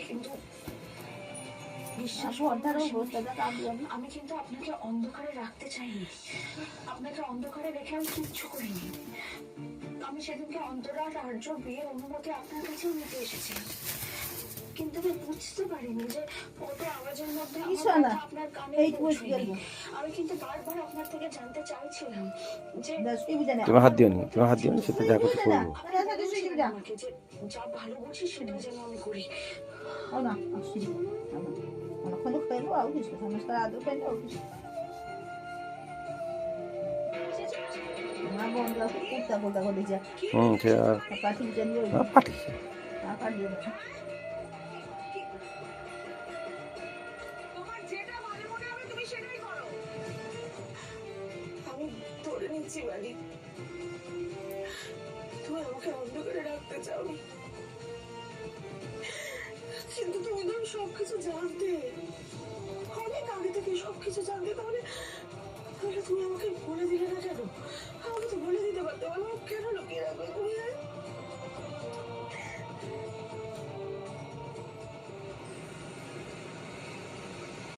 কিন্তু বিশ্বাস আমি কিন্তু আপনাকে অন্ধকারে রাখতে চাইনি। আপনাকে অন্ধকারে রেখে আমি কিচ্ছু করিনি। আমি সেদিনকে অন্তরা আর আর্যর বিয়ের অনুমতি আপনার কাছেও নিতে এসেছিলাম, কিন্তু আমি বুঝতে পারিনি যে কত আওয়াজের মধ্যে আপনার কানে পৌঁছয়নি। আমি কিন্তু বারবার আপনার থেকে জানতে চাইছিলাম যে তুমি হাত দিও নি, তুমি হাত দিও নি, সেটা যা করতে করবো। আমাকে যে যা ভালো বুঝি সেটাই যেন আমি করি। সে আর পাঠিয়েছে। আমি ধরে নিচ্ছি বাড়ি, তুমি আমাকে অন্ধকারে রাখতে চাও, কিন্তু তুমি তো সবকিছু জানতে।